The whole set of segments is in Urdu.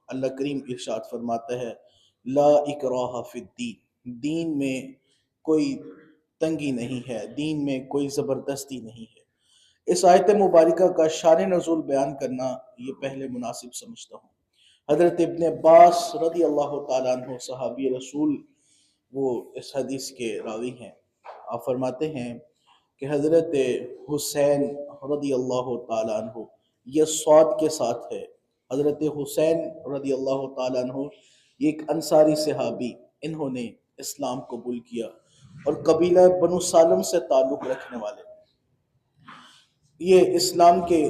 اللہ کریم ارشاد فرماتا ہے لا اکراہ فی الدین، دین میں کوئی تنگی نہیں ہے، دین میں کوئی زبردستی نہیں ہے۔ اس آیت مبارکہ کا شان نزول بیان کرنا یہ پہلے مناسب سمجھتا ہوں۔ حضرت ابن عباس رضی اللہ تعالیٰ عنہ صحابی رسول، وہ اس حدیث کے راوی ہیں، آپ فرماتے ہیں کہ حضرت حسین رضی اللہ تعالیٰ عنہ، یہ صاد کے ساتھ ہے، حضرت حسین رضی اللہ تعالیٰ عنہ یہ ایک انصاری صحابی، انہوں نے اسلام قبول کیا اور قبیلہ بنو سالم سے تعلق رکھنے والے یہ اسلام کے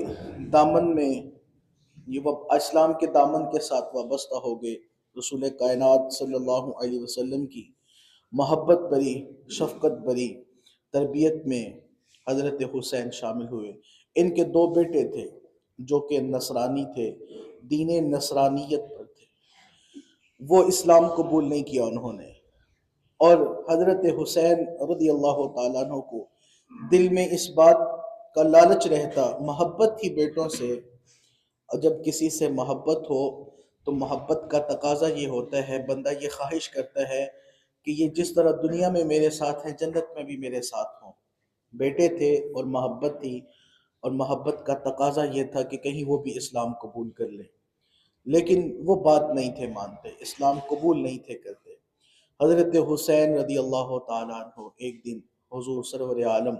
دامن کے ساتھ وابستہ ہو گئے، رسول کائنات صلی اللہ علیہ وسلم کی محبت بری، شفقت بری تربیت میں حضرت حسین شامل ہوئے۔ ان کے دو بیٹے تھے جو کہ نصرانی تھے، دین نصرانیت پر تھے، وہ اسلام قبول نہیں کیا انہوں نے، اور حضرت حسین رضی اللہ تعالیٰ عنہ کو دل میں اس بات کا لالچ رہتا، محبت تھی بیٹوں سے، اور جب کسی سے محبت ہو تو محبت کا تقاضا یہ ہوتا ہے، بندہ یہ خواہش کرتا ہے کہ یہ جس طرح دنیا میں میرے ساتھ ہیں جنت میں بھی میرے ساتھ ہوں۔ بیٹے تھے اور محبت تھی، اور محبت کا تقاضا یہ تھا کہ کہیں وہ بھی اسلام قبول کر لیں، لیکن وہ بات نہیں تھے مانتے، اسلام قبول نہیں تھے کرتے۔ حضرت حسین رضی اللہ تعالیٰ عنہ ایک دن حضور سرور عالم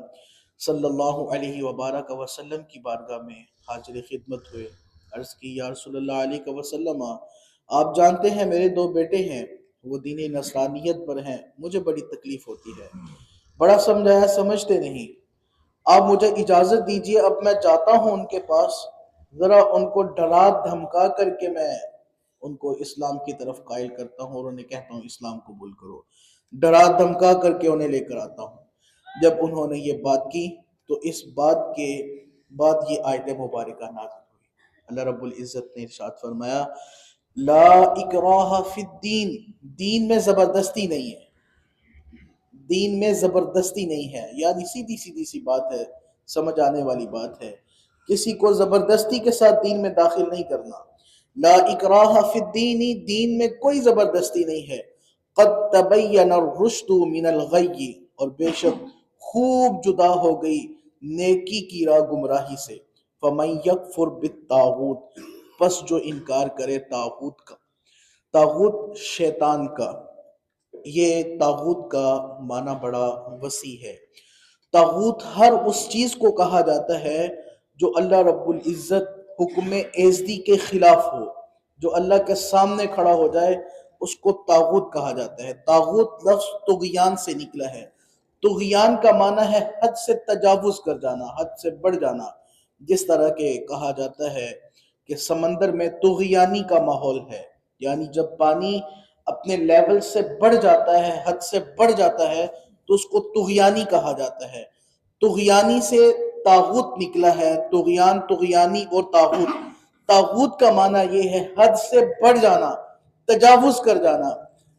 صلی اللہ علیہ وبارک وسلم کی بارگاہ میں حاضر خدمت ہوئے، عرض کی یا رسول اللہ علیہ وسلم، آپ جانتے ہیں میرے دو بیٹے ہیں، وہ دین نصرانیت پر ہیں، مجھے بڑی تکلیف ہوتی ہے، بڑا سمجھایا سمجھتے نہیں، آپ مجھے اجازت دیجئے، اب میں جاتا ہوں ان کے پاس، ذرا ان کو ڈرا دھمکا کر کے میں ان کو اسلام کی طرف قائل کرتا ہوں اور انہیں کہتا ہوں اسلام قبول کرو، ڈرا دھمکا کر کے انہیں لے کر آتا ہوں۔ جب انہوں نے یہ بات کی تو اس بات کے بعد یہ آیت مبارکہ نازل ہوئی۔ اللہ رب العزت نے ارشاد فرمایا لا اکراہ فی الدین، دین میں زبردستی نہیں ہے، دین میں زبردستی نہیں ہے، یعنی سیدھی سیدھی سی بات ہے، سمجھ آنے والی بات ہے، کسی کو زبردستی کے ساتھ دین میں داخل نہیں کرنا۔ لا اکراہ فی الدین، دین میں کوئی زبردستی نہیں ہے، قد تبین الرشد من الغی، اور بے شک خوب جدا ہو گئی نیکی کی راہ گمراہی سے، فمن یکفر بالطاغوت، پس جو انکار کرے طاغوت کا، طاغوت شیطان کا، یہ طاغوت کا معنی بڑا وسیع ہے۔ طاغوت ہر اس چیز کو کہا جاتا ہے جو اللہ رب العزت حکم ایزدی کے خلاف ہو، جو اللہ کے سامنے کھڑا ہو جائے اس کو طاغوت کہا جاتا ہے۔ طاغوت لفظ طغیان سے نکلا ہے، طغیان کا معنی ہے حد سے تجاوز کر جانا، حد سے بڑھ جانا، جس طرح کہ کہا جاتا ہے کہ سمندر میں طغیانی کا ماحول ہے، یعنی جب پانی اپنے لیول سے بڑھ جاتا ہے، حد سے بڑھ جاتا ہے تو اس کو طغیانی کہا جاتا ہے۔ طغیانی سے طاغوت نکلا ہے، طغیان، طغیانی اور طاغوت۔ طاغوت کا معنی یہ ہے حد سے بڑھ جانا، تجاوز کر جانا،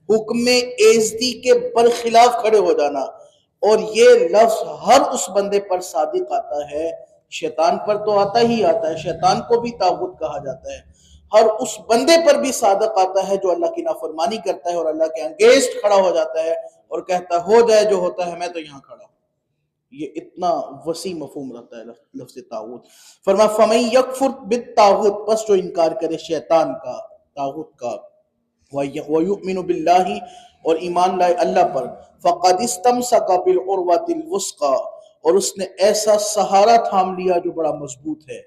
حکم ایزدی کے برخلاف کھڑے ہو جانا، اور یہ لفظ ہر اس بندے پر صادق آتا ہے، شیطان پر تو آتا ہی آتا ہے، شیطان کو بھی طاغوت کہا جاتا ہے، ہر اس بندے پر بھی صادق آتا ہے جو اللہ کی نافرمانی کرتا ہے اور اللہ کے انگیسٹ کھڑا ہو جاتا ہے اور کہتا ہے ہو جائے جو ہوتا ہے، میں تو یہاں کھڑا ہوں۔ یہ اتنا وسیع مفہوم رہتا ہے لفظ طاغوت۔ فرمایا فَمَن یکفر بالطاغوت، پس جو انکار کرے شیطان کا، طاغوت کا، وَيُؤْمِنُ بِاللَّهِ، اور ایمان لائے اللہ پر، فَقَدِ اسْتَمْسَكَ بِالْعُرْوَةِ الْوُثْقَىٰ، اور اس نے ایسا سہارا تھام لیا جو بڑا مضبوط ہے،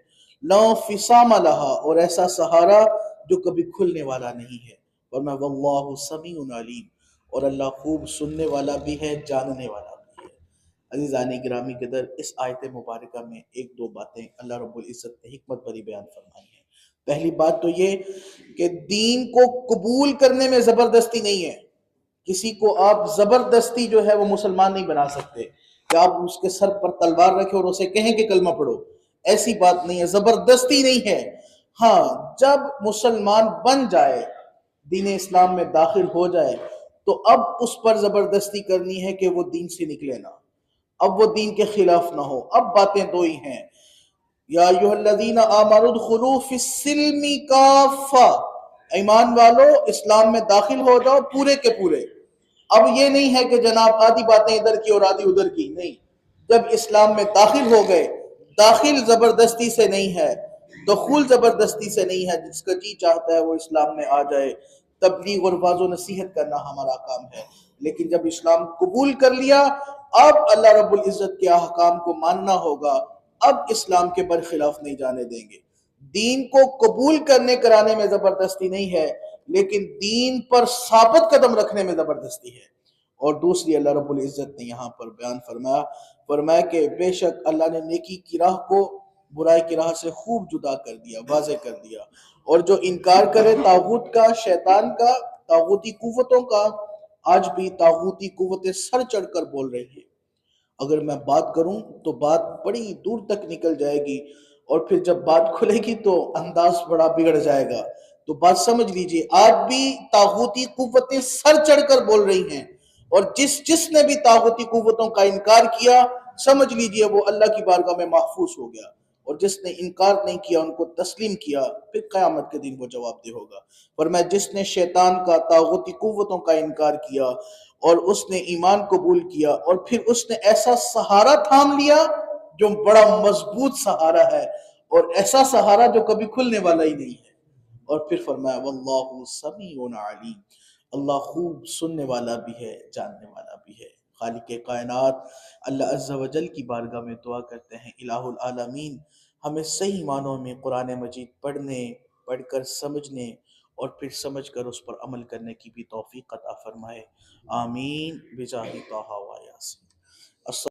لَا انفصام لَهَا، اور ایسا سہارا جو کبھی کھلنے والا نہیں ہے۔ فرمایا وَاللَّهُ سَمِيعٌ عَلِيمٌ، اور اللہ خوب سننے والا بھی ہے، جاننے والا بھی ہے۔ عزیزان گرامی کے در، اس آیت مبارکہ میں ایک دو باتیں اللہ رب العزت نے حکمت بری بیان فرمائی ہیں۔ پہلی بات تو یہ کہ دین کو قبول کرنے میں زبردستی نہیں ہے، کسی کو آپ زبردستی جو ہے وہ مسلمان نہیں بنا سکتے کہ آپ اس کے سر پر تلوار رکھیں اور اسے کہیں کہ کلمہ پڑھو، ایسی بات نہیں ہے، زبردستی نہیں ہے۔ ہاں، جب مسلمان بن جائے، دین اسلام میں داخل ہو جائے، تو اب اس پر زبردستی کرنی ہے کہ وہ دین سے نکلے نہ، اب وہ دین کے خلاف نہ ہو۔ اب باتیں دو ہی ہیں، یا ایھا الذین آمنوا ادخلوا فی السلم کافہ، ایمان والو اسلام میں داخل ہو جاؤ پورے کے پورے. اب یہ نہیں ہے کہ جناب آدھی باتیں ادھر کی اور آدھی ادھر کی، نہیں. جب اسلام میں داخل ہو گئے، داخل زبردستی سے نہیں ہے، دخول زبردستی سے نہیں ہے. جس کا جی چاہتا ہے وہ اسلام میں آ جائے. تبلیغ اور واضح و نصیحت کرنا ہمارا کام ہے. لیکن جب اسلام قبول کر لیا، اب اللہ رب العزت کے احکام کو ماننا ہوگا. اب اسلام کے برخلاف نہیں جانے دیں گے. دین کو قبول کرنے کرانے میں زبردستی نہیں ہے، لیکن دین پر ثابت قدم رکھنے میں زبردستی ہے. اور دوسری اللہ رب العزت نے یہاں پر بیان فرمایا کہ بے شک اللہ نے نیکی کی راہ کو برائی کی راہ سے خوب جدا کر دیا، واضح کر دیا. اور جو انکار کرے طاغوت کا، شیطان کا، طاغوتی قوتوں کا، آج بھی طاغوتی قوتیں سر چڑھ کر بول رہی ہیں. اگر میں بات کروں تو بات بڑی دور تک نکل جائے گی، اور پھر جب بات کھلے گی تو انداز بڑا بگڑ جائے گا. تو بات سمجھ لیجئے، آج بھی طاغوتی قوتیں سر چڑھ کر بول رہی ہیں. اور جس نے بھی طاغوتی قوتوں کا انکار کیا، سمجھ لیجئے وہ اللہ کی بارگاہ میں محفوظ ہو گیا. اور جس نے انکار نہیں کیا، ان کو تسلیم کیا، پھر قیامت کے دن وہ جواب دہ ہوگا. فرمایا جس نے شیطان کا، طاغوتی قوتوں کا انکار کیا اور اس نے ایمان قبول کیا، اور پھر اس نے ایسا سہارا تھام لیا جو بڑا مضبوط سہارا ہے، اور ایسا سہارا جو کبھی کھلنے والا ہی نہیں ہے. اور پھر فرمایا واللہ سمیع علیم، اللہ خوب سننے والا بھی ہے، جاننے والا بھی ہے. خالق کائنات اللہ عز و جل کی بارگاہ میں دعا کرتے ہیں الہ العالمین ہمیں صحیح معنوں میں قرآن مجید پڑھنے، پڑھ کر سمجھنے، اور پھر سمجھ کر اس پر عمل کرنے کی بھی توفیق عطا فرمائے. آمین بجاہ طہ و یاسین.